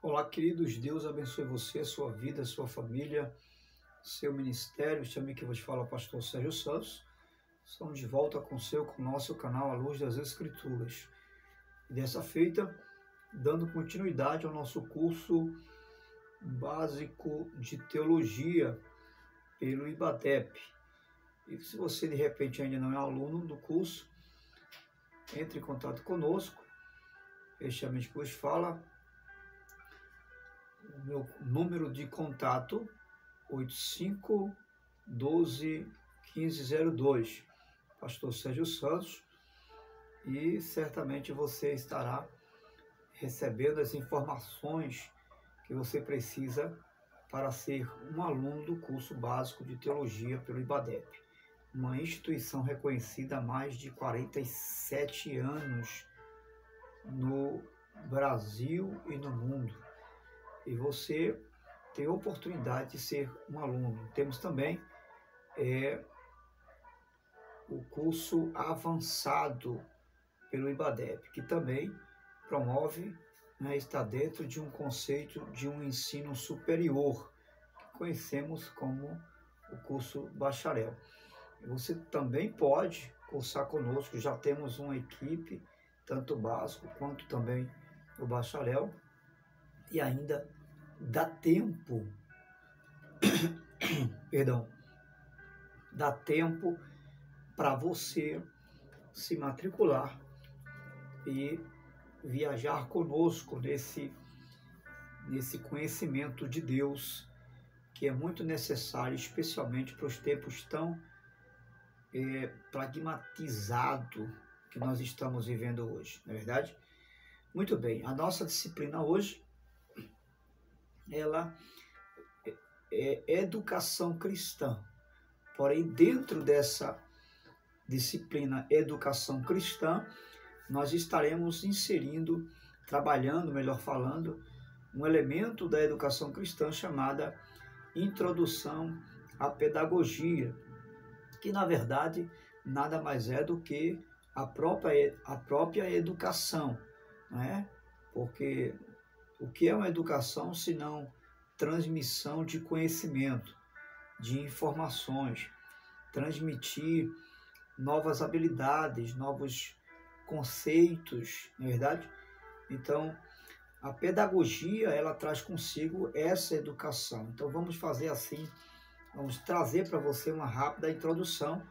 Olá, queridos, Deus abençoe você, sua vida, sua família, seu ministério. Chame que vos fala, pastor Sérgio Santos. Estamos de volta com o nosso canal A Luz das Escrituras. E dessa feita, dando continuidade ao nosso curso básico de teologia pelo IBADEP. E se você de repente ainda não é aluno do curso, entre em contato conosco. Este amigo que vos fala, o meu número de contato 8512-1502, pastor Sérgio Santos, e certamente você estará recebendo as informações que você precisa para ser um aluno do curso básico de teologia pelo IBADEP, uma instituição reconhecida há mais de 47 anos no Brasil e no mundo. E você tem a oportunidade de ser um aluno. Temos também o curso avançado pelo IBADEP, que também promove, está dentro de um conceito de um ensino superior, que conhecemos como o curso bacharel. Você também pode cursar conosco, já temos uma equipe, tanto básico quanto também o bacharel, e ainda dá tempo, dá tempo para você se matricular e viajar conosco nesse conhecimento de Deus, que é muito necessário, especialmente para os tempos tão pragmatizados que nós estamos vivendo hoje, não é verdade? Muito bem, a nossa disciplina hoje, ela é educação cristã. Porém, dentro dessa disciplina educação cristã, nós estaremos inserindo, trabalhando, melhor falando, um elemento da educação cristã chamada introdução à pedagogia, que na verdade nada mais é do que a própria educação, né? Porque o que é uma educação se não transmissão de conhecimento, de informações, transmitir novas habilidades, novos conceitos, não é verdade? Então, a pedagogia, ela traz consigo essa educação. Então, vamos fazer assim, vamos trazer para você uma rápida introdução,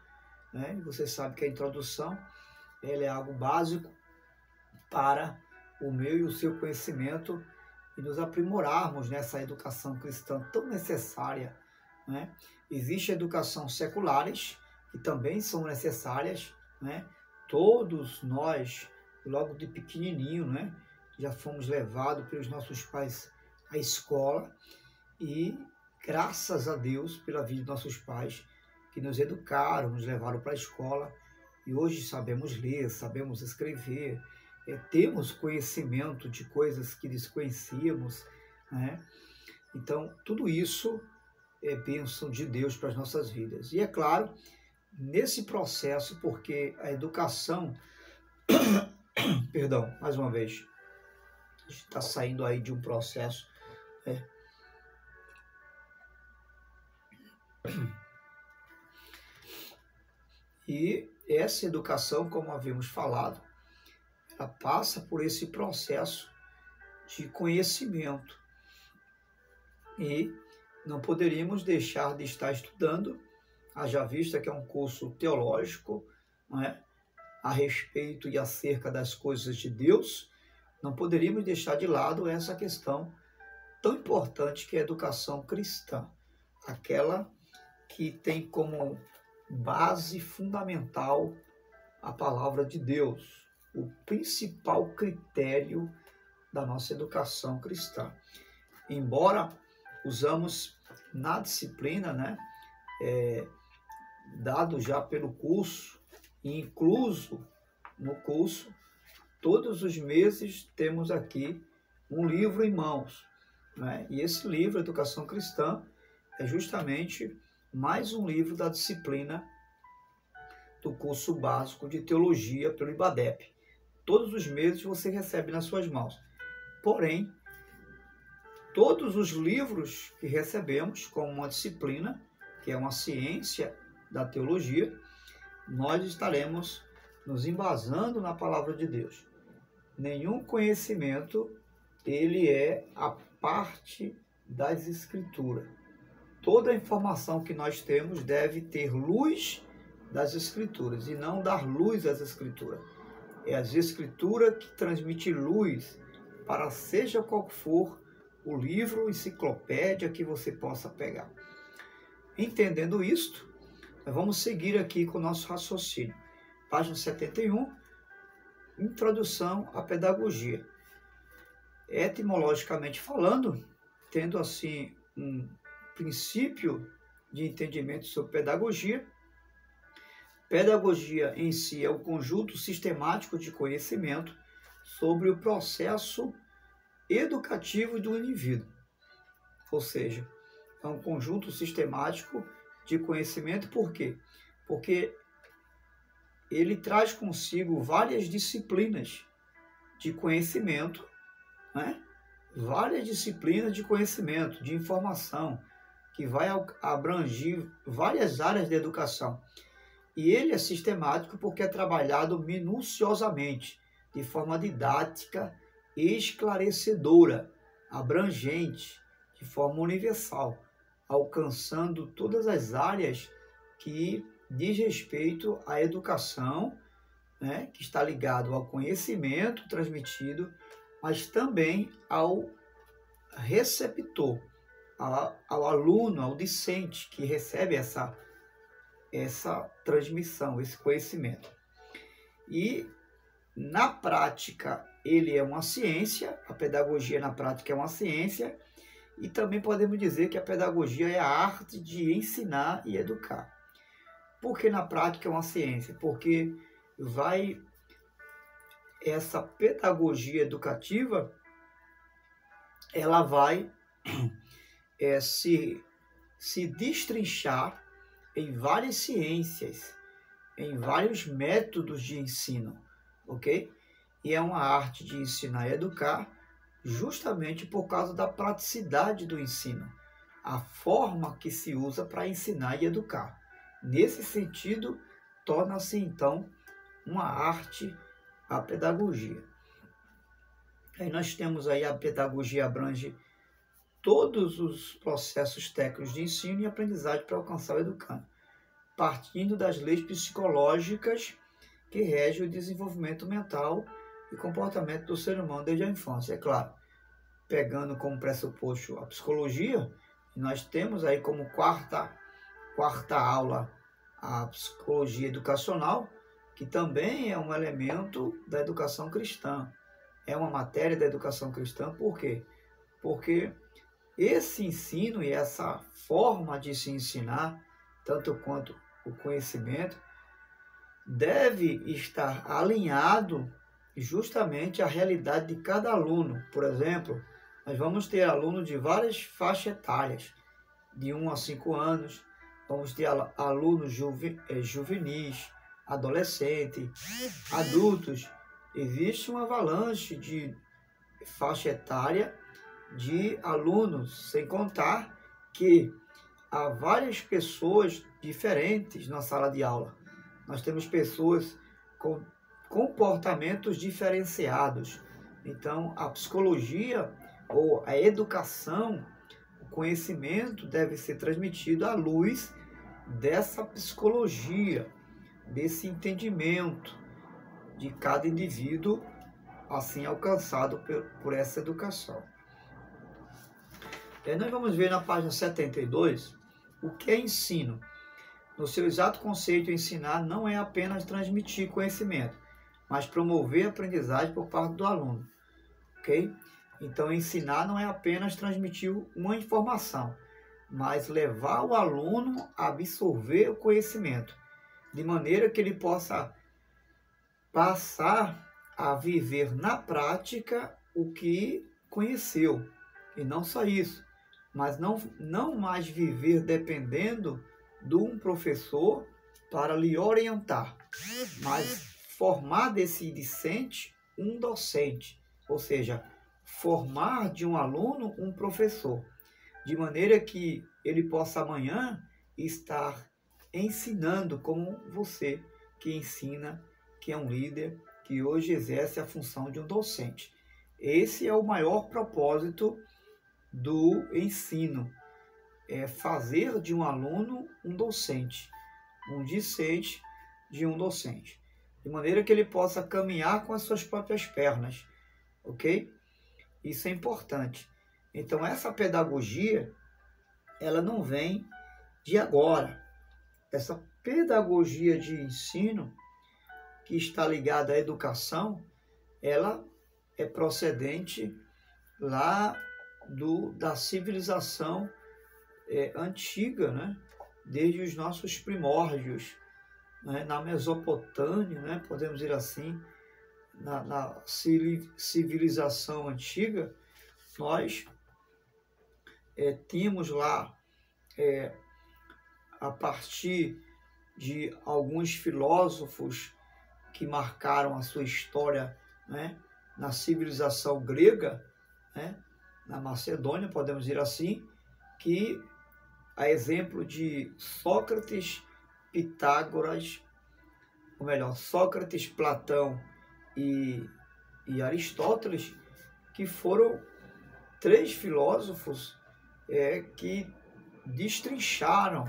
né? Você sabe que a introdução, ela é algo básico para o meu e o seu conhecimento e nos aprimorarmos nessa educação cristã tão necessária, né? Existe educação seculares, que também são necessárias, né? Todos nós, logo de pequenininho, né, já fomos levados pelos nossos pais à escola e graças a Deus pela vida de nossos pais que nos educaram, nos levaram para a escola e hoje sabemos ler, sabemos escrever, temos conhecimento de coisas que desconhecíamos, né? Então, tudo isso é bênção de Deus para as nossas vidas. E é claro, nesse processo, porque a educação, perdão, mais uma vez, a gente está saindo aí de um processo, e essa educação, como havíamos falado, ela passa por esse processo de conhecimento e não poderíamos deixar de estar estudando, haja vista que é um curso teológico, não é? A respeito e acerca das coisas de Deus, não poderíamos deixar de lado essa questão tão importante que é a educação cristã, aquela que tem como base fundamental a palavra de Deus, o principal critério da nossa educação cristã. Embora usamos na disciplina, né, dado já pelo curso, e incluso no curso, todos os meses temos aqui um livro em mãos, né? E esse livro, Educação Cristã, é justamente mais um livro da disciplina do curso básico de teologia pelo IBADEP. Todos os meses você recebe nas suas mãos. Porém, todos os livros que recebemos como uma disciplina, que é uma ciência da teologia, nós estaremos nos embasando na palavra de Deus. Nenhum conhecimento, ele é a parte das Escrituras. Toda a informação que nós temos deve ter luz das Escrituras e não dar luz às Escrituras. É as Escrituras que transmitem luz para seja qual for o livro, enciclopédia que você possa pegar. Entendendo isto, nós vamos seguir aqui com o nosso raciocínio. Página 71, Introdução à Pedagogia. Etimologicamente falando, tendo assim um princípio de entendimento sobre pedagogia, pedagogia em si é o conjunto sistemático de conhecimento sobre o processo educativo do indivíduo. Ou seja, é um conjunto sistemático de conhecimento. Por quê? Porque ele traz consigo várias disciplinas de conhecimento, né? Várias disciplinas de conhecimento, de informação, que vai abranger várias áreas da educação. E ele é sistemático porque é trabalhado minuciosamente, de forma didática, esclarecedora, abrangente, de forma universal, alcançando todas as áreas que diz respeito à educação, né, que está ligado ao conhecimento transmitido, mas também ao receptor, ao aluno, ao discente que recebe essa transmissão, esse conhecimento. E na prática ele é uma ciência, a pedagogia na prática é uma ciência, e também podemos dizer que a pedagogia é a arte de ensinar e educar. Por que na prática é uma ciência? Porque essa pedagogia educativa, ela vai se destrinchar em várias ciências, em vários métodos de ensino, ok? E é uma arte de ensinar e educar justamente por causa da praticidade do ensino, a forma que se usa para ensinar e educar. Nesse sentido, torna-se então uma arte a pedagogia. Aí nós temos aí a pedagogia abrange todos os processos técnicos de ensino e aprendizagem para alcançar o educando, partindo das leis psicológicas que regem o desenvolvimento mental e comportamento do ser humano desde a infância. É claro, pegando como pressuposto a psicologia, nós temos aí como quarta aula a psicologia educacional, que também é um elemento da educação cristã. É uma matéria da educação cristã. Por quê? Porque esse ensino e essa forma de se ensinar, tanto quanto o conhecimento, deve estar alinhado justamente à realidade de cada aluno. Por exemplo, nós vamos ter alunos de várias faixas etárias, de 1 a 5 anos, vamos ter alunos juvenis, adolescentes, adultos. Existe uma avalanche de faixa etária de alunos, sem contar que há várias pessoas diferentes na sala de aula. Nós temos pessoas com comportamentos diferenciados. Então, a psicologia ou a educação, o conhecimento deve ser transmitido à luz dessa psicologia, desse entendimento de cada indivíduo, assim alcançado por essa educação. E aí nós vamos ver na página 72 o que é ensino. No seu exato conceito, ensinar não é apenas transmitir conhecimento, mas promover a aprendizagem por parte do aluno. Ok? Então, ensinar não é apenas transmitir uma informação, mas levar o aluno a absorver o conhecimento, de maneira que ele possa passar a viver na prática o que conheceu. E não só isso, mas não mais viver dependendo de um professor para lhe orientar, mas formar desse discente um docente, ou seja, formar de um aluno um professor, de maneira que ele possa amanhã estar ensinando como você que ensina, que é um líder, que hoje exerce a função de um docente. Esse é o maior propósito do ensino, é fazer de um aluno um docente, um discente de um docente, de maneira que ele possa caminhar com as suas próprias pernas, ok? Isso é importante. Então, essa pedagogia, ela não vem de agora. Essa pedagogia de ensino, que está ligada à educação, ela é procedente lá da civilização antiga, né? Desde os nossos primórdios, né? Na Mesopotâmia, né? Podemos dizer assim, na civilização antiga, nós tínhamos lá, a partir de alguns filósofos que marcaram a sua história, né? Na civilização grega, né? Na Macedônia, podemos dizer assim, que a exemplo de Sócrates, Pitágoras, ou melhor, Sócrates, Platão e Aristóteles, que foram 3 filósofos que destrincharam,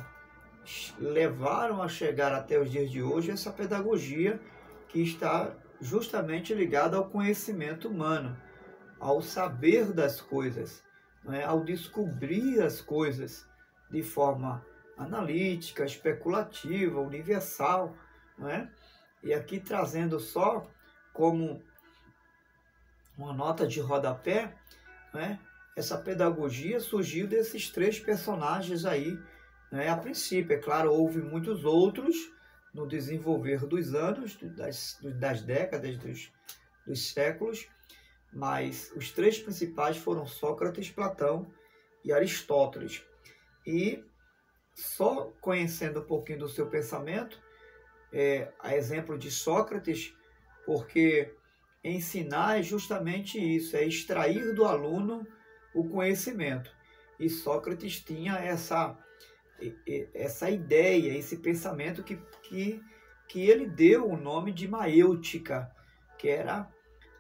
levaram a chegar até os dias de hoje essa pedagogia que está justamente ligada ao conhecimento humano, ao saber das coisas, né? Ao descobrir as coisas de forma analítica, especulativa, universal, né? E aqui trazendo só como uma nota de rodapé, né? Essa pedagogia surgiu desses 3 personagens aí, né? A princípio, é claro, houve muitos outros no desenvolver dos anos, das décadas, dos séculos, mas os 3 principais foram Sócrates, Platão e Aristóteles. E só conhecendo um pouquinho do seu pensamento, a exemplo de Sócrates, porque ensinar é justamente isso, é extrair do aluno o conhecimento. E Sócrates tinha essa ideia, esse pensamento que ele deu o nome de maêutica, que era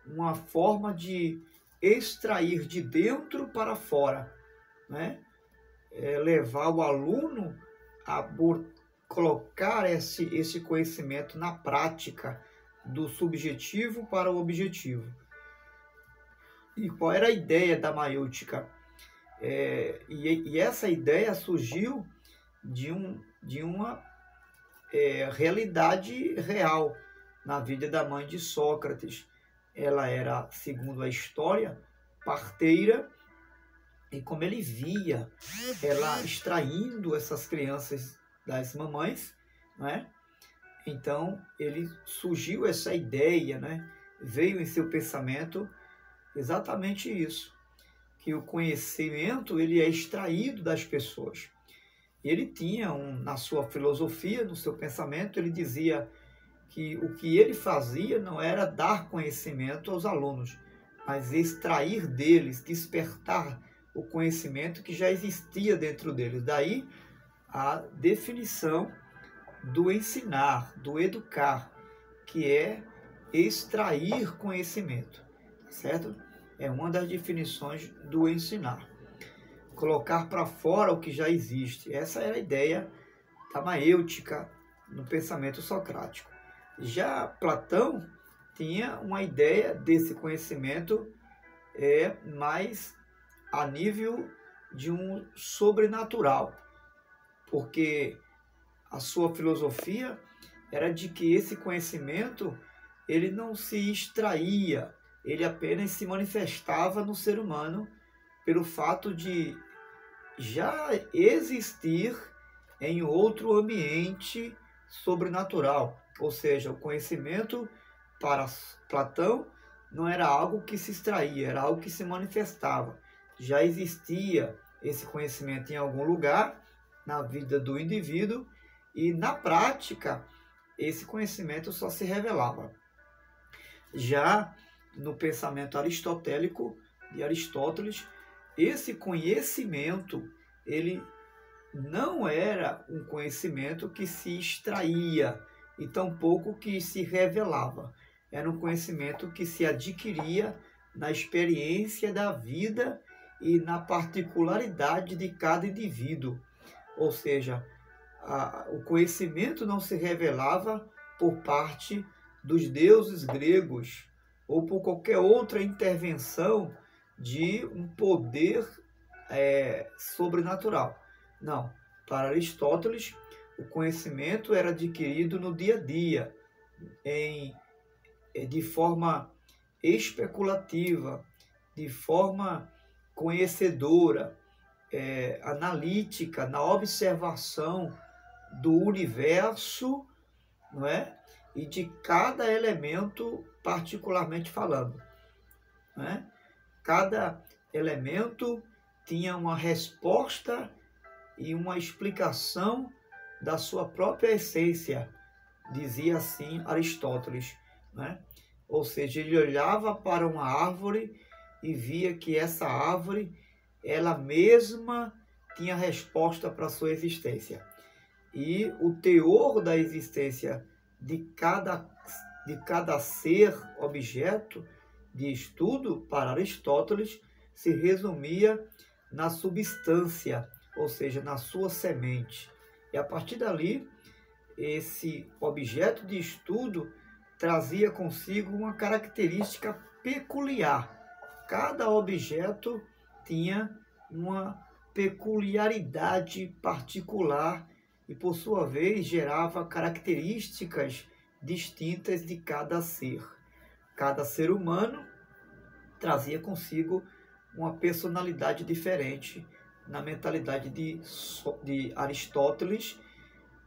uma forma de extrair de dentro para fora, né? Levar o aluno a colocar esse conhecimento na prática, do subjetivo para o objetivo. E qual era a ideia da maêutica? E essa ideia surgiu de uma realidade real na vida da mãe de Sócrates. Ela era, segundo a história, parteira, e como ele via ela extraindo essas crianças das mamães, né? Então surgiu essa ideia, né? Veio em seu pensamento exatamente isso, que o conhecimento ele é extraído das pessoas. Ele tinha na sua filosofia, no seu pensamento, ele dizia que o que ele fazia não era dar conhecimento aos alunos, mas extrair deles, despertar o conhecimento que já existia dentro deles. Daí a definição do ensinar, do educar, que é extrair conhecimento, certo? É uma das definições do ensinar. Colocar para fora o que já existe. Essa era a ideia da maêutica no pensamento socrático. Já Platão tinha uma ideia desse conhecimento mais a nível de um sobrenatural, porque a sua filosofia era de que esse conhecimento ele não se extraía, ele apenas se manifestava no ser humano pelo fato de já existir em outro ambiente sobrenatural. Ou seja, o conhecimento para Platão não era algo que se extraía, era algo que se manifestava. Já existia esse conhecimento em algum lugar na vida do indivíduo e, na prática, esse conhecimento só se revelava. Já no pensamento aristotélico, de Aristóteles, esse conhecimento, ele não era um conhecimento que se extraía e tampouco que se revelava. Era um conhecimento que se adquiria na experiência da vida e na particularidade de cada indivíduo. Ou seja, o conhecimento não se revelava por parte dos deuses gregos ou por qualquer outra intervenção de um poder sobrenatural. Não, para Aristóteles, o conhecimento era adquirido no dia a dia, de forma especulativa, de forma conhecedora, analítica, na observação do universo, não é? E de cada elemento particularmente falando, não é? Cada elemento tinha uma resposta e uma explicação da sua própria essência, dizia assim Aristóteles, né? Ou seja, ele olhava para uma árvore e via que essa árvore, ela mesma tinha resposta para a sua existência. E o teor da existência de cada ser, objeto de estudo para Aristóteles, se resumia na substância, ou seja, na sua semente. E a partir dali, esse objeto de estudo trazia consigo uma característica peculiar. Cada objeto tinha uma peculiaridade particular e, por sua vez, gerava características distintas de cada ser. Cada ser humano trazia consigo uma personalidade diferente na mentalidade de Aristóteles,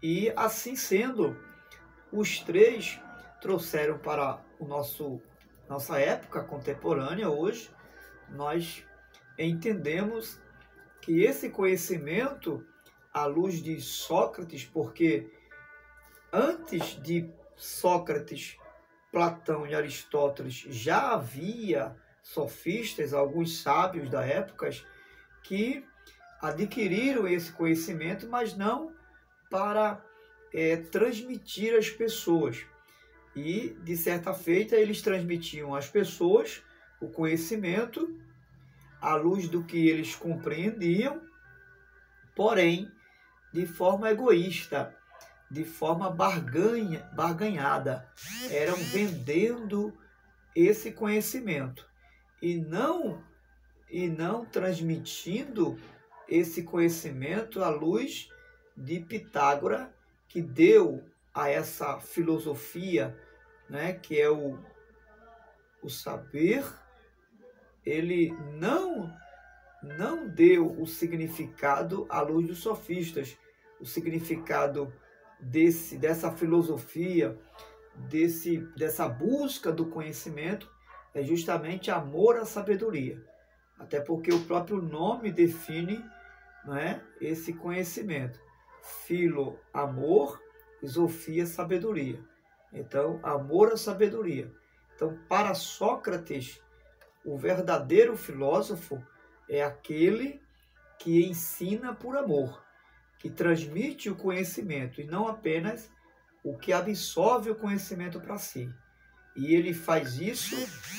e assim sendo, os três trouxeram para nossa época contemporânea hoje. Nós entendemos que esse conhecimento, à luz de Sócrates, porque antes de Sócrates, Platão e Aristóteles já havia sofistas, alguns sábios da época, que adquiriram esse conhecimento, mas não para transmitir às pessoas. E, de certa feita, eles transmitiam às pessoas o conhecimento à luz do que eles compreendiam, porém, de forma egoísta, de forma barganhada. Eram vendendo esse conhecimento e não transmitindo esse conhecimento à luz de Pitágoras, que deu a essa filosofia, né, que é o saber. Ele não deu o significado à luz dos sofistas. O significado dessa filosofia, dessa busca do conhecimento, é justamente amor à sabedoria. Até porque o próprio nome define, não é, esse conhecimento. Philo, amor, Sofia, sabedoria. Então, amor à sabedoria. Então, para Sócrates, o verdadeiro filósofo é aquele que ensina por amor, que transmite o conhecimento e não apenas o que absorve o conhecimento para si. E ele faz isso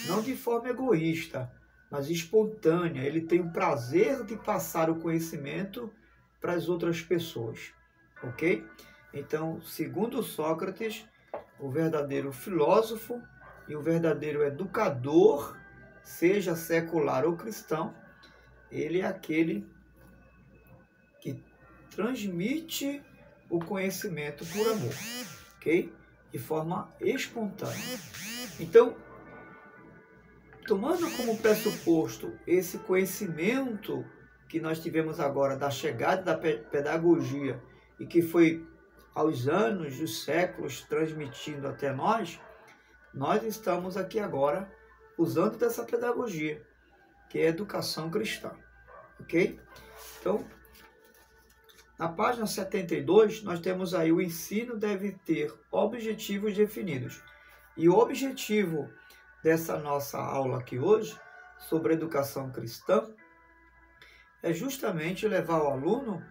não de forma egoísta, mas espontânea. Ele tem o prazer de passar o conhecimento para as outras pessoas. Ok? Então, segundo Sócrates, o verdadeiro filósofo e o verdadeiro educador, seja secular ou cristão, ele é aquele que transmite o conhecimento por amor, ok? De forma espontânea. Então, tomando como pressuposto esse conhecimento que nós tivemos agora da chegada da pedagogia e que foi aos anos dos séculos transmitindo até nós estamos aqui agora usando dessa pedagogia, que é a educação cristã, ok? Então, na página 72, nós temos aí: o ensino deve ter objetivos definidos. E o objetivo dessa nossa aula aqui hoje sobre a educação cristã é justamente levar o aluno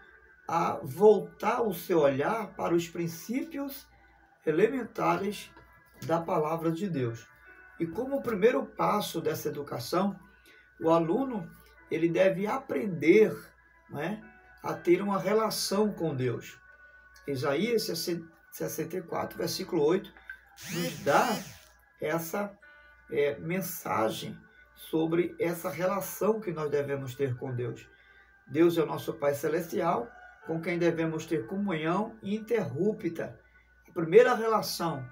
a voltar o seu olhar para os princípios elementares da palavra de Deus. E como primeiro passo dessa educação, o aluno ele deve aprender, né, a ter uma relação com Deus. Isaías 64, versículo 8, nos dá essa mensagem sobre essa relação que nós devemos ter com Deus. Deus é o nosso Pai Celestial, com quem devemos ter comunhão ininterrupta. A primeira relação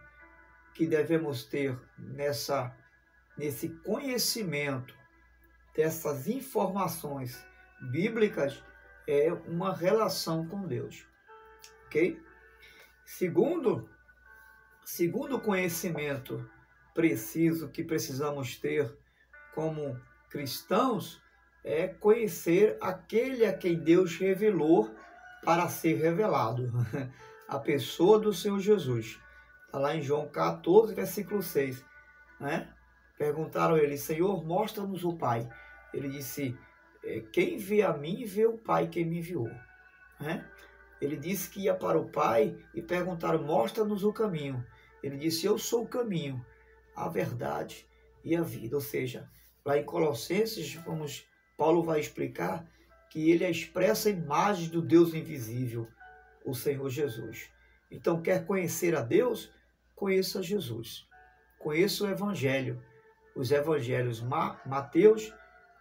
que devemos ter nesse conhecimento dessas informações bíblicas é uma relação com Deus, ok? Segundo conhecimento preciso que precisamos ter como cristãos é conhecer aquele a quem Deus revelou para ser revelado, a pessoa do Senhor Jesus. Está lá em João 14, versículo 6, né? Perguntaram a ele: Senhor, mostra-nos o Pai. Ele disse: quem vê a mim, vê o Pai que me enviou. Né? Ele disse que ia para o Pai e perguntaram: mostra-nos o caminho. Ele disse: eu sou o caminho, a verdade e a vida. Ou seja, lá em Colossenses, Paulo vai explicar que ele expressa a imagem do Deus invisível, o Senhor Jesus. Então, quer conhecer a Deus? Conheça Jesus. Conheça o Evangelho. Os Evangelhos Mateus,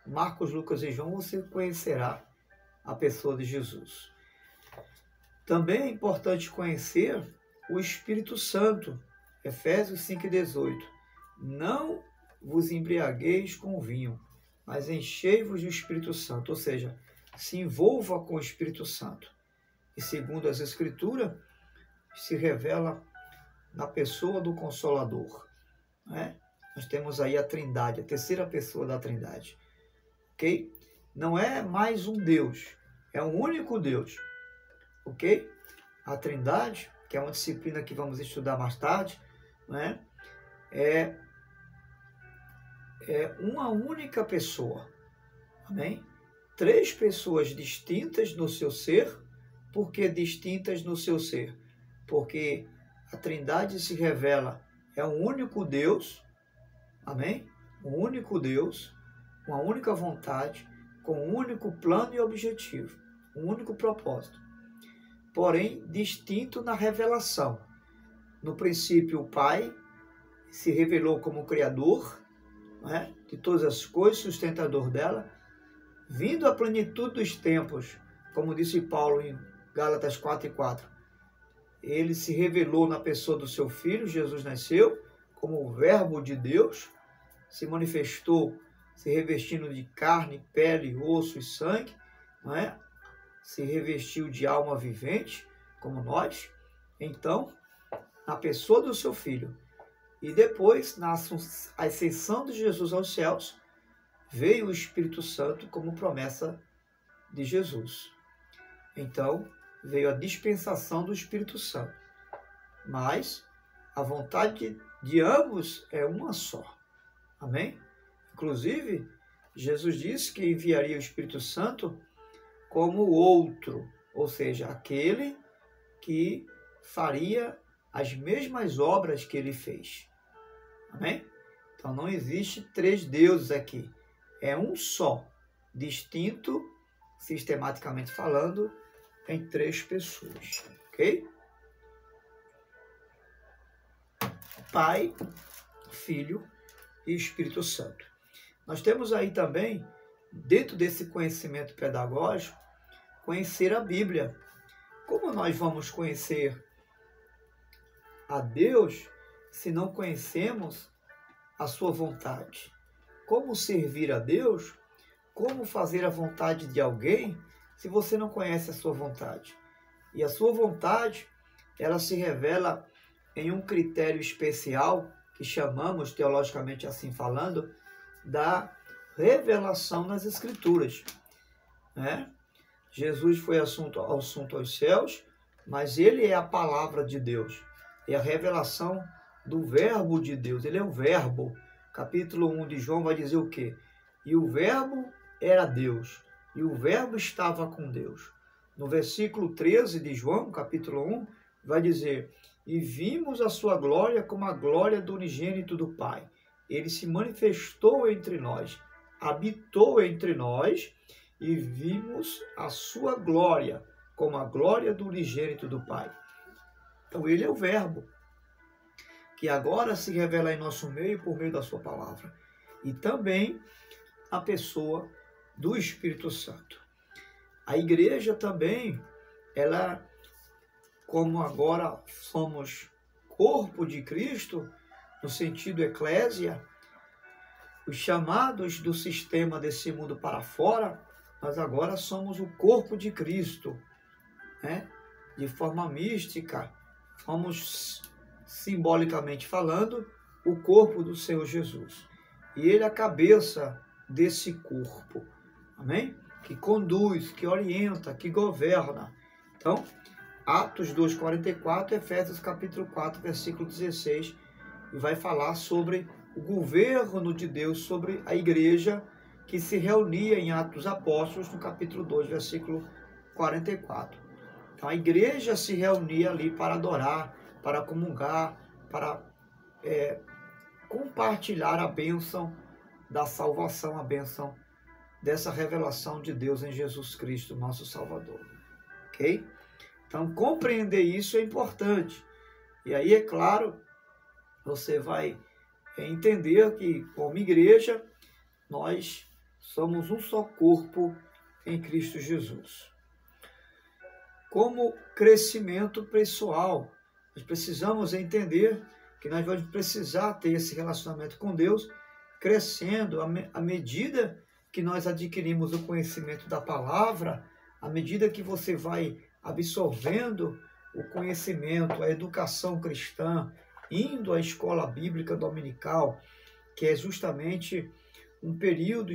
Marcos, Lucas e João, você conhecerá a pessoa de Jesus. Também é importante conhecer o Espírito Santo. Efésios 5,18. Não vos embriagueis com vinho, mas enchei-vos do Espírito Santo. Ou seja, se envolva com o Espírito Santo. E segundo as Escrituras, se revela na pessoa do Consolador. Né? Nós temos aí a Trindade, a terceira pessoa da Trindade. Ok? Não é mais um Deus, é um único Deus. Ok? A Trindade, que é uma disciplina que vamos estudar mais tarde, né? É uma única pessoa. Amém? Três pessoas distintas no seu ser. Por que distintas no seu ser? Porque a Trindade se revela, é um único Deus, amém? Um único Deus, uma única vontade, com um único plano e objetivo, um único propósito. Porém, distinto na revelação. No princípio, o Pai se revelou como Criador, né, de todas as coisas, sustentador dela, vindo à plenitude dos tempos, como disse Paulo em Gálatas 4:4. Ele se revelou na pessoa do seu Filho, Jesus nasceu, como o Verbo de Deus, se manifestou, se revestindo de carne, pele, osso e sangue, não é? Se revestiu de alma vivente, como nós. Então, na pessoa do seu Filho, e depois, na ascensão de Jesus aos céus, veio o Espírito Santo como promessa de Jesus. Então, veio a dispensação do Espírito Santo. Mas a vontade de ambos é uma só. Amém? Inclusive, Jesus disse que enviaria o Espírito Santo como outro, ou seja, aquele que faria as mesmas obras que ele fez. Amém? Então não existe três deuses aqui. É um só, distinto, sistematicamente falando, em três pessoas. Ok? Pai, Filho e Espírito Santo. Nós temos aí também, dentro desse conhecimento pedagógico, conhecer a Bíblia. Como nós vamos conhecer a Deus se não conhecemos a sua vontade? Como servir a Deus? Como fazer a vontade de alguém se você não conhece a sua vontade? E a sua vontade, ela se revela em um critério especial, que chamamos, teologicamente assim falando, da revelação nas Escrituras. Né? Jesus foi assunto aos céus, mas ele é a palavra de Deus. É a revelação do verbo de Deus. Ele é o verbo. Capítulo 1 de João vai dizer o quê? e o Verbo era Deus, e o Verbo estava com Deus. No versículo 13 de João, capítulo 1, vai dizer: e vimos a sua glória como a glória do unigênito do Pai. Ele se manifestou entre nós, habitou entre nós, e vimos a sua glória como a glória do unigênito do Pai. Então ele é o Verbo, que agora se revela em nosso meio por meio da sua palavra. E também a pessoa do Espírito Santo. A igreja também, ela, como agora somos corpo de Cristo, no sentido eclésia, os chamados do sistema desse mundo para fora, nós agora somos o corpo de Cristo, né? De forma mística, somos, simbolicamente falando, o corpo do Senhor Jesus. E ele é a cabeça desse corpo, amém? Que conduz, que orienta, que governa. Então, Atos 2,44, Efésios capítulo 4, versículo 16, e vai falar sobre o governo de Deus sobre a igreja que se reunia em Atos dos Apóstolos, no capítulo 2, versículo 44. Então, a igreja se reunia ali para adorar, para comungar, para compartilhar a bênção da salvação, a bênção dessa revelação de Deus em Jesus Cristo, nosso Salvador. Ok? Então, compreender isso é importante. E aí, é claro, você vai entender que, como igreja, nós somos um só corpo em Cristo Jesus. Como crescimento pessoal, nós precisamos entender que nós vamos precisar ter esse relacionamento com Deus, crescendo à medida que nós adquirimos o conhecimento da palavra, à medida que você vai absorvendo o conhecimento, a educação cristã, indo à escola bíblica dominical, que é justamente um período,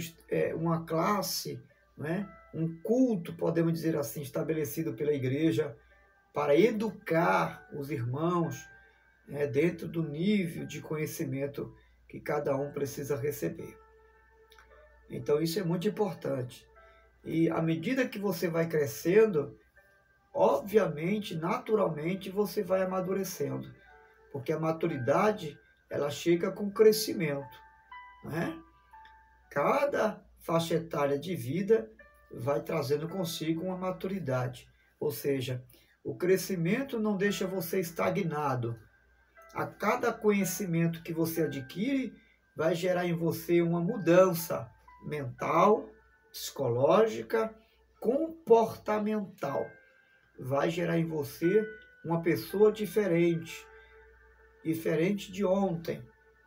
uma classe, né? Um culto, podemos dizer assim, estabelecido pela igreja para educar os irmãos dentro do nível de conhecimento que cada um precisa receber. Então isso é muito importante. E à medida que você vai crescendo, obviamente, naturalmente, você vai amadurecendo. Porque a maturidade, ela chega com crescimento, né? Cada faixa etária de vida vai trazendo consigo uma maturidade. Ou seja, o crescimento não deixa você estagnado. A cada conhecimento que você adquire, vai gerar em você uma mudança mental, psicológica, comportamental. Vai gerar em você uma pessoa diferente de ontem.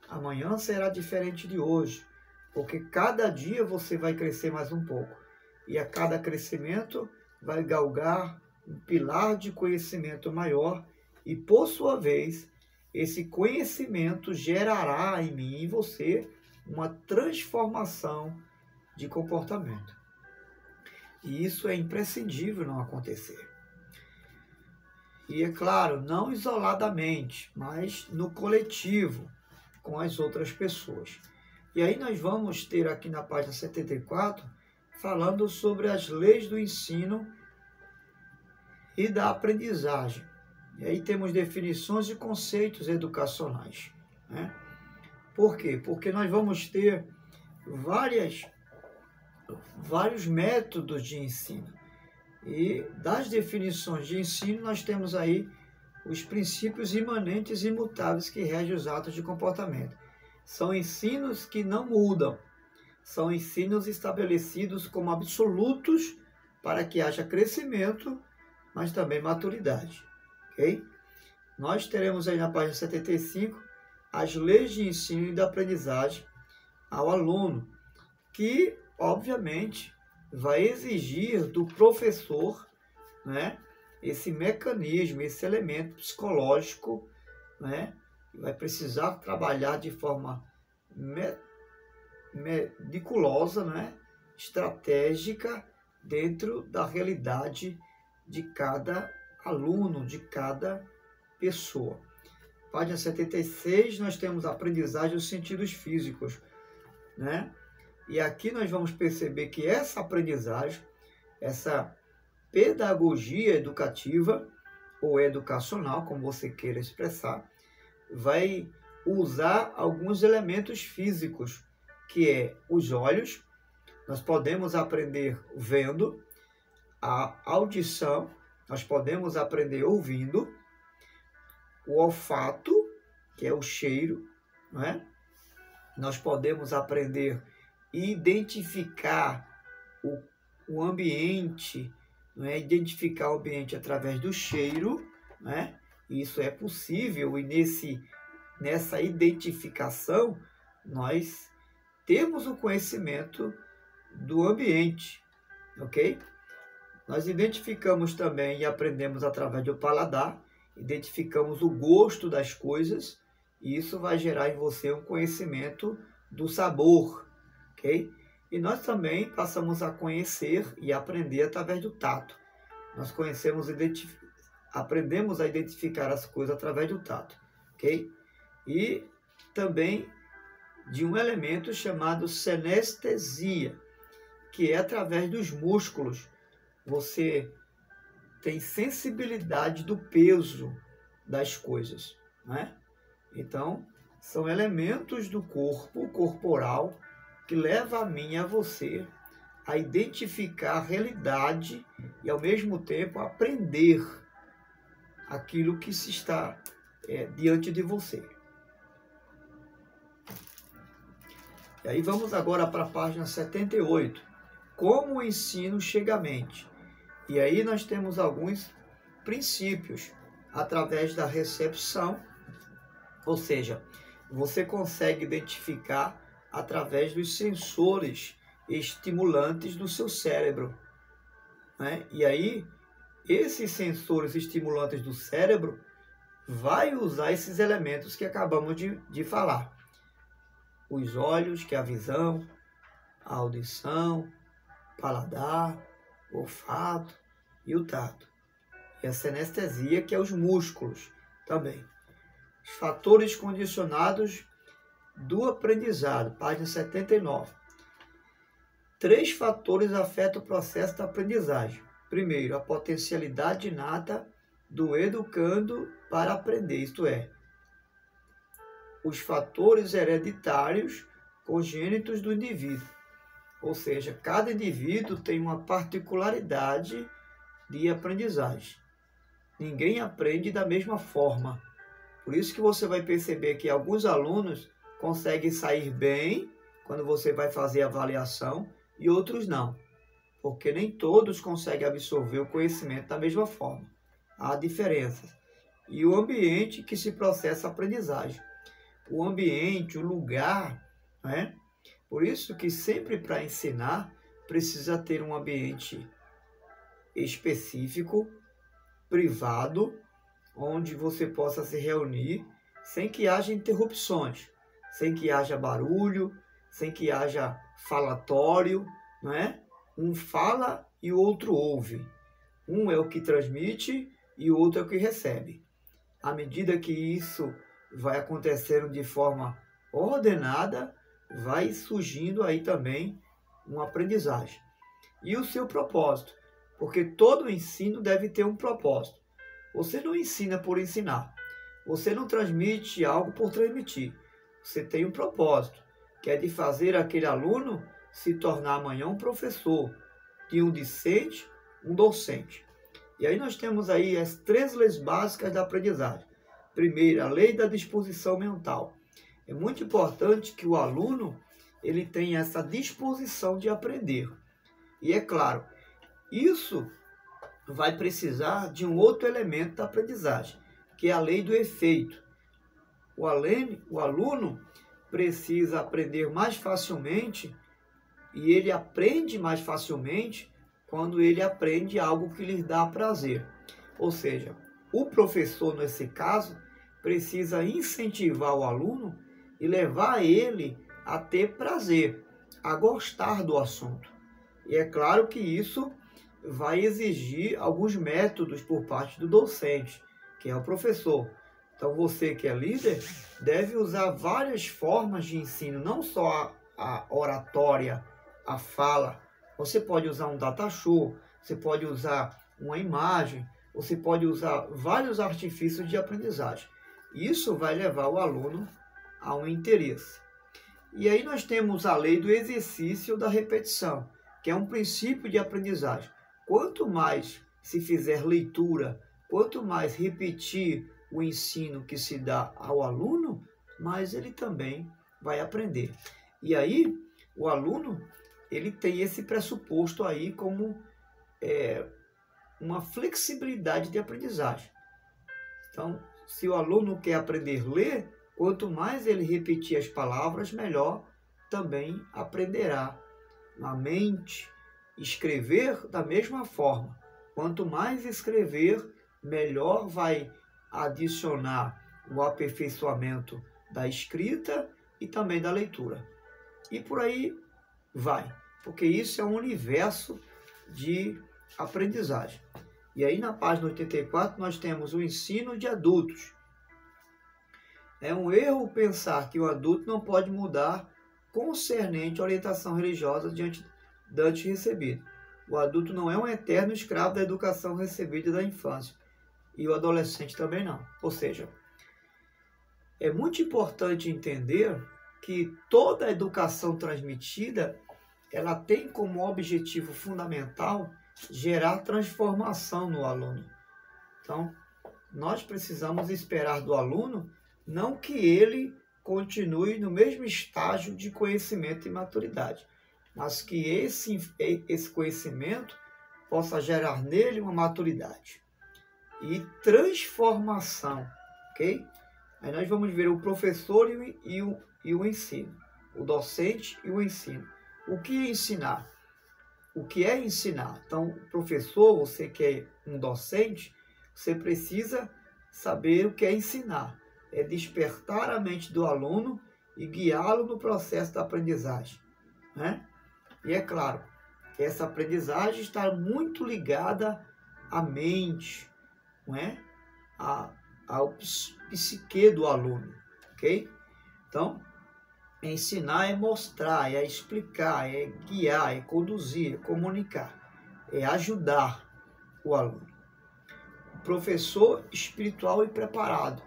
Amanhã será diferente de hoje, porque cada dia você vai crescer mais um pouco. E a cada crescimento vai galgar um pilar de conhecimento maior e, por sua vez, esse conhecimento gerará em mim e em você uma transformação de comportamento. E isso é imprescindível não acontecer. E é claro, não isoladamente, mas no coletivo, com as outras pessoas. E aí nós vamos ter aqui na página 74, falando sobre as leis do ensino e da aprendizagem. E aí temos definições e conceitos educacionais, né? Por quê? Porque nós vamos ter vários métodos de ensino. E das definições de ensino, nós temos aí os princípios imanentes e imutáveis que regem os atos de comportamento. São ensinos que não mudam. São ensinos estabelecidos como absolutos para que haja crescimento, mas também maturidade. Ok? Nós teremos aí na página 75 as leis de ensino e da aprendizagem ao aluno, que, obviamente, vai exigir do professor, né, esse mecanismo, esse elemento psicológico, né, vai precisar trabalhar de forma meticulosa, né, estratégica, dentro da realidade de cada aluno, de cada pessoa. Página 76, nós temos a aprendizagem dos sentidos físicos, né? E aqui nós vamos perceber que essa aprendizagem, essa pedagogia educativa ou educacional, como você queira expressar, vai usar alguns elementos físicos, que é os olhos. Nós podemos aprender vendo, a audição, nós podemos aprender ouvindo, o olfato, que é o cheiro, não é? Nós podemos aprender e identificar o ambiente, não é? Identificar o ambiente através do cheiro, né? Isso é possível e nessa identificação nós temos o conhecimento do ambiente, ok? Nós identificamos também e aprendemos através do paladar, identificamos o gosto das coisas e isso vai gerar em você um conhecimento do sabor, ok? E nós também passamos a conhecer e aprender através do tato. Nós aprendemos a identificar as coisas através do tato, ok? E também de um elemento chamado sinestesia, que é através dos músculos. Você tem sensibilidade do peso das coisas, né? Então, são elementos do corpo corporal que leva a mim e a você a identificar a realidade e, ao mesmo tempo, aprender aquilo que se está diante de você. E aí vamos agora para a página 78. Como o ensino chega à mente. E aí nós temos alguns princípios através da recepção, ou seja, você consegue identificar através dos sensores estimulantes do seu cérebro, né? E aí, esses sensores estimulantes do cérebro vai usar esses elementos que acabamos de falar. Os olhos, que é a visão, a audição, paladar, olfato e o tato. E a sinestesia, que é os músculos também. Os fatores condicionados do aprendizado, página 79. 3 fatores afetam o processo da aprendizagem. Primeiro, a potencialidade inata do educando para aprender, isto é, os fatores hereditários congênitos do indivíduo. Ou seja, cada indivíduo tem uma particularidade de aprendizagem. Ninguém aprende da mesma forma. Por isso que você vai perceber que alguns alunos conseguem sair bem quando você vai fazer a avaliação e outros não. Porque nem todos conseguem absorver o conhecimento da mesma forma. Há diferenças. E o ambiente que se processa a aprendizagem. O ambiente, o lugar, né? Por isso que sempre para ensinar precisa ter um ambiente específico, privado, onde você possa se reunir sem que haja interrupções, sem que haja barulho, sem que haja falatório, não é? Um fala e o outro ouve. Um é o que transmite e o outro é o que recebe. À medida que isso vai acontecendo de forma ordenada, vai surgindo aí também uma aprendizagem. E o seu propósito, porque todo ensino deve ter um propósito. Você não ensina por ensinar. Você não transmite algo por transmitir. Você tem um propósito, que é de fazer aquele aluno se tornar amanhã um professor, de um discente, um docente. E aí nós temos aí as 3 leis básicas da aprendizagem. Primeiro, a lei da disposição mental. É muito importante que o aluno ele tenha essa disposição de aprender. E é claro, isso vai precisar de um outro elemento da aprendizagem, que é a lei do efeito. O aluno precisa aprender mais facilmente e ele aprende mais facilmente quando ele aprende algo que lhe dá prazer. Ou seja, o professor, nesse caso, precisa incentivar o aluno e levar ele a ter prazer, a gostar do assunto. E é claro que isso vai exigir alguns métodos por parte do docente, que é o professor. Então você que é líder deve usar várias formas de ensino, não só a oratória, a fala. Você pode usar um data show, você pode usar uma imagem, você pode usar vários artifícios de aprendizagem. Isso vai levar o aluno a um interesse. E aí nós temos a lei do exercício da repetição, que é um princípio de aprendizagem. Quanto mais se fizer leitura, quanto mais repetir o ensino que se dá ao aluno, mais ele também vai aprender. E aí o aluno, ele tem esse pressuposto aí como uma flexibilidade de aprendizagem. Então, se o aluno quer aprender a ler, quanto mais ele repetir as palavras, melhor também aprenderá. Na mente, escrever da mesma forma. Quanto mais escrever, melhor vai adicionar o aperfeiçoamento da escrita e também da leitura. E por aí vai, porque isso é um universo de aprendizagem. E aí na página 84 nós temos o ensino de adultos. É um erro pensar que o adulto não pode mudar concernente à orientação religiosa diante antes recebida. O adulto não é um eterno escravo da educação recebida da infância. E o adolescente também não. Ou seja, é muito importante entender que toda a educação transmitida, ela tem como objetivo fundamental gerar transformação no aluno. Então, nós precisamos esperar do aluno não que ele continue no mesmo estágio de conhecimento e maturidade, mas que esse conhecimento possa gerar nele uma maturidade e transformação, ok? Aí nós vamos ver o professor e o ensino, o docente e o ensino. O que é ensinar? O que é ensinar? Então, professor, você que é um docente, você precisa saber o que é ensinar. É despertar a mente do aluno e guiá-lo no processo da aprendizagem, né? E é claro, essa aprendizagem está muito ligada à mente, não é? Ao psique do aluno, ok? Então, ensinar é mostrar, é explicar, é guiar, é conduzir, é comunicar, é ajudar o aluno. Professor espiritual e preparado.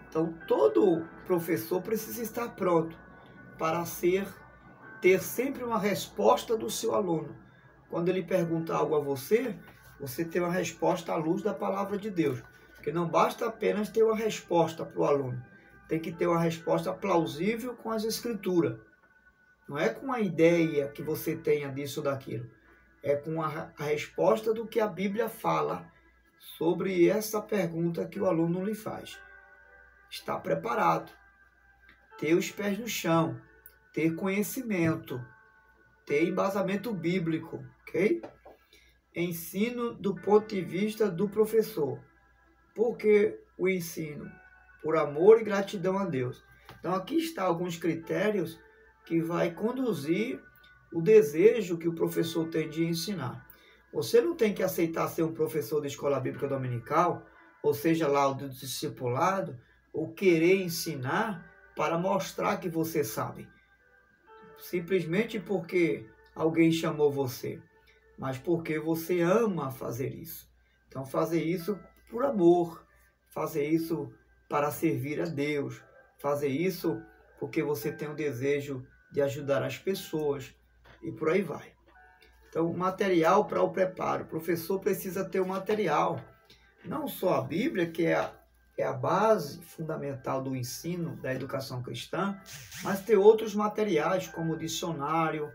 Então, todo professor precisa estar pronto para ter sempre uma resposta do seu aluno. Quando ele pergunta algo a você, você tem uma resposta à luz da palavra de Deus. Porque não basta apenas ter uma resposta para o aluno. Tem que ter uma resposta plausível com as escrituras. Não é com a ideia que você tenha disso ou daquilo. É com a resposta do que a Bíblia fala sobre essa pergunta que o aluno lhe faz. Estar preparado. Ter os pés no chão. Ter conhecimento. Ter embasamento bíblico. Ok? Ensino do ponto de vista do professor. Por que o ensino? Por amor e gratidão a Deus. Então aqui está alguns critérios que vai conduzir o desejo que o professor tem de ensinar. Você não tem que aceitar ser um professor de escola bíblica dominical, ou seja lá o do discipulado, ou querer ensinar para mostrar que você sabe. Simplesmente porque alguém chamou você, mas porque você ama fazer isso. Então fazer isso por amor, fazer isso para servir a Deus, fazer isso porque você tem o desejo de ajudar as pessoas e por aí vai. Então, material para o preparo. O professor precisa ter um material, não só a Bíblia, que é a base fundamental do ensino da educação cristã, mas ter outros materiais, como o dicionário,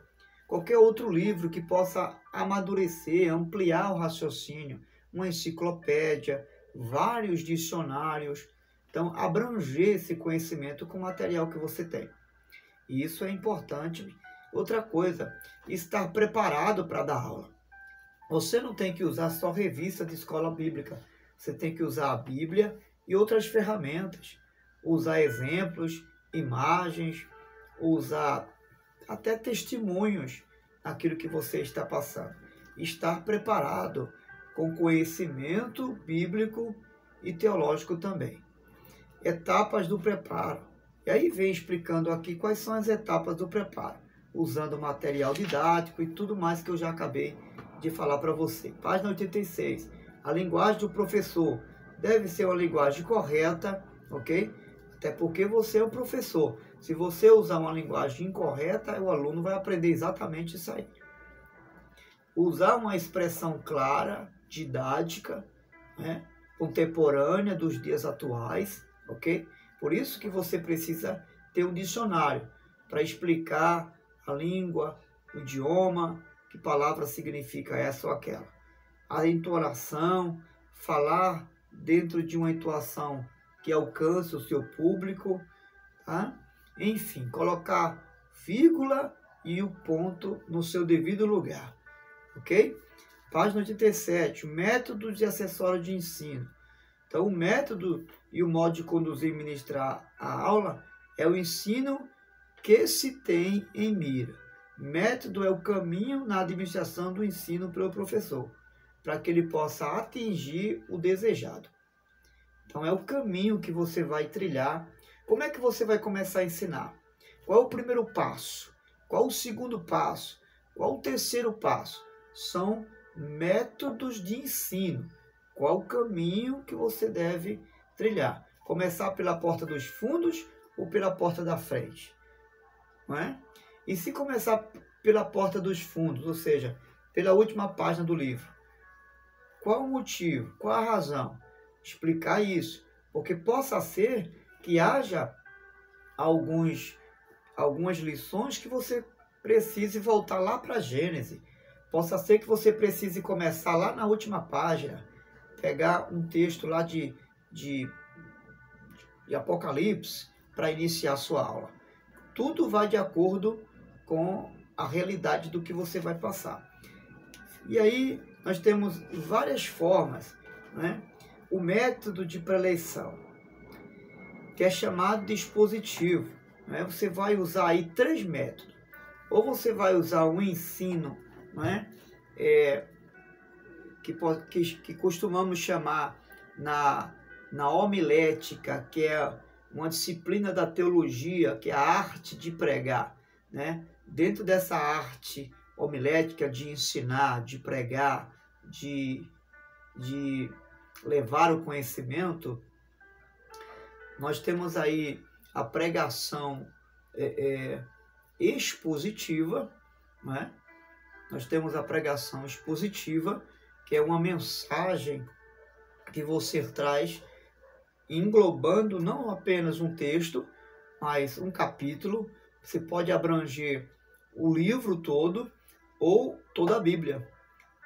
qualquer outro livro que possa amadurecer, ampliar o raciocínio, uma enciclopédia, vários dicionários. Então, abranger esse conhecimento com o material que você tem. E isso é importante. Outra coisa, estar preparado para dar aula. Você não tem que usar só revista de escola bíblica. Você tem que usar a Bíblia e outras ferramentas. Usar exemplos, imagens, usar até testemunhos naquilo que você está passando. Estar preparado com conhecimento bíblico e teológico também. Etapas do preparo. E aí vem explicando aqui quais são as etapas do preparo. usando material didático e tudo mais que eu já acabei de falar para você. Página 86. A linguagem do professor deve ser uma linguagem correta, ok? Até porque você é o professor. Se você usar uma linguagem incorreta, o aluno vai aprender exatamente isso aí. Usar uma expressão clara, didática, né? Contemporânea dos dias atuais, ok? Por isso que você precisa ter um dicionário para explicar a língua, o idioma, que palavra significa essa ou aquela. A entonação, falar dentro de uma entoação que alcance o seu público, tá? Enfim, colocar vírgula e o ponto no seu devido lugar, ok? Página 87, métodos e acessórios de ensino. Então, o método e o modo de conduzir e ministrar a aula é o ensino que se tem em mira. Método é o caminho na administração do ensino pelo professor, para que ele possa atingir o desejado. Então, é o caminho que você vai trilhar. Como é que você vai começar a ensinar? Qual é o primeiro passo? Qual o segundo passo? Qual o terceiro passo? São métodos de ensino. Qual o caminho que você deve trilhar? Começar pela porta dos fundos ou pela porta da frente? Não é? E se começar pela porta dos fundos, ou seja, pela última página do livro, qual o motivo? Qual a razão? Explicar isso, porque possa ser que haja algumas lições que você precise voltar lá para a Gênesis. Possa ser que você precise começar lá na última página, pegar um texto lá de Apocalipse para iniciar a sua aula. Tudo vai de acordo com a realidade do que você vai passar. E aí nós temos várias formas, né? O método de preleição, que é chamado de expositivo, né? Você vai usar aí 3 métodos. Ou você vai usar um ensino, né? Que costumamos chamar na homilética, que é uma disciplina da teologia, que é a arte de pregar, né? Dentro dessa arte homilética de ensinar, de pregar, de levar o conhecimento, nós temos aí a pregação expositiva, né? Nós temos a pregação expositiva, que é uma mensagem que você traz englobando não apenas um texto, mas um capítulo. Você pode abranger o livro todo ou toda a Bíblia.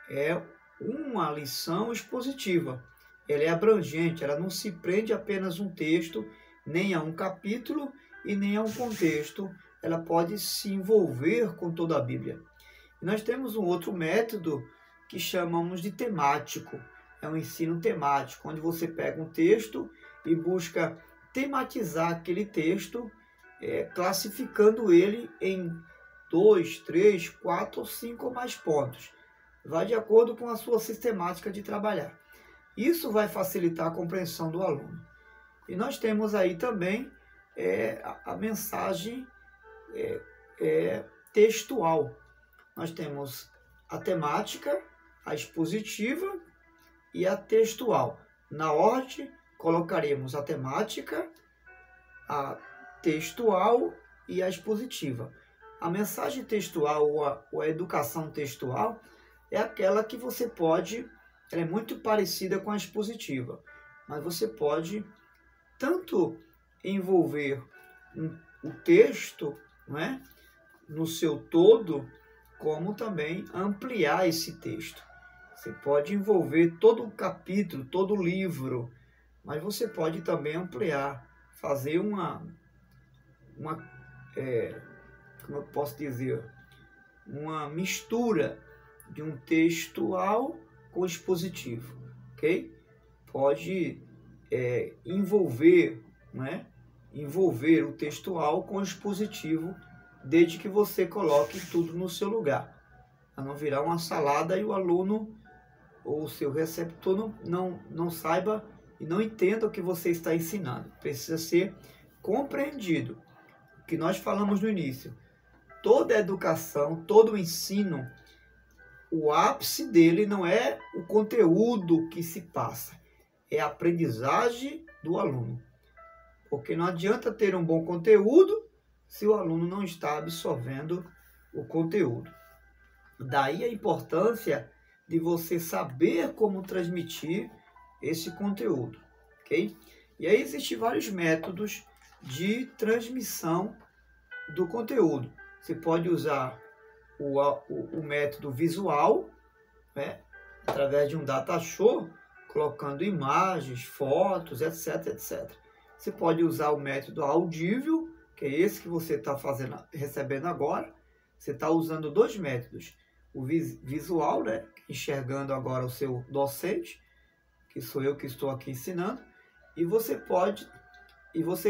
É uma lição expositiva. Ela é abrangente, ela não se prende apenas a um texto, nem a um capítulo e nem a um contexto. Ela pode se envolver com toda a Bíblia. E nós temos um outro método que chamamos de temático. É um ensino temático, onde você pega um texto e busca tematizar aquele texto, classificando ele em 2, 3, 4 ou 5 ou mais pontos. Vai de acordo com a sua sistemática de trabalhar. Isso vai facilitar a compreensão do aluno. E nós temos aí também a mensagem textual. Nós temos a temática, a expositiva e a textual. Na ordem, colocaremos a temática, a textual e a expositiva. A mensagem textual ou a educação textual é aquela que você pode, ela é muito parecida com a expositiva, mas você pode tanto envolver o texto, não é, no seu todo, como também ampliar esse texto. Você pode envolver todo o capítulo, todo o livro, mas você pode também ampliar, fazer como eu posso dizer, uma mistura de um textual com expositivo, ok? Pode envolver, né? Envolver o textual com o expositivo, desde que você coloque tudo no seu lugar, para não virar uma salada e o aluno ou o seu receptor não saiba e não entenda o que você está ensinando. Precisa ser compreendido. O que nós falamos no início, toda a educação, todo o ensino, o ápice dele não é o conteúdo que se passa, é a aprendizagem do aluno. Porque não adianta ter um bom conteúdo se o aluno não está absorvendo o conteúdo. Daí a importância de você saber como transmitir esse conteúdo, ok? E aí existem vários métodos de transmissão do conteúdo. Você pode usar o método visual, né? Através de um data show, colocando imagens, fotos, etc, etc. Você pode usar o método audível, que é esse que você está recebendo agora. Você está usando dois métodos. O visual, né? Enxergando agora o seu docente, que sou eu que estou aqui ensinando. E você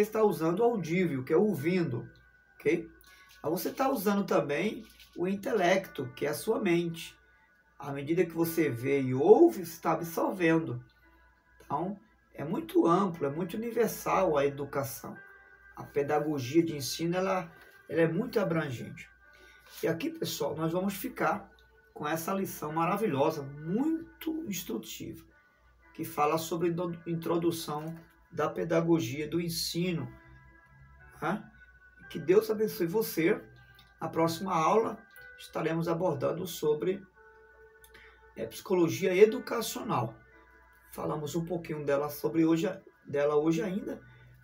está usando o audível, que é ouvindo, ok? Aí você está usando também o intelecto, que é a sua mente. À medida que você vê e ouve, você está absorvendo. Então, é muito amplo, é muito universal a educação. A pedagogia de ensino, ela é muito abrangente. E aqui, pessoal, nós vamos ficar com essa lição maravilhosa, muito instrutiva, que fala sobre a introdução da pedagogia do ensino. Tá? Que Deus abençoe você. Na próxima aula, estaremos abordando sobre psicologia educacional. Falamos um pouquinho dela hoje ainda,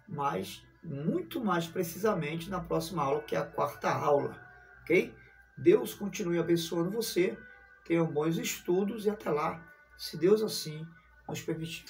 mas muito mais precisamente na próxima aula, que é a quarta aula, ok? Deus continue abençoando você, tenham bons estudos e até lá, se Deus assim nos permitir.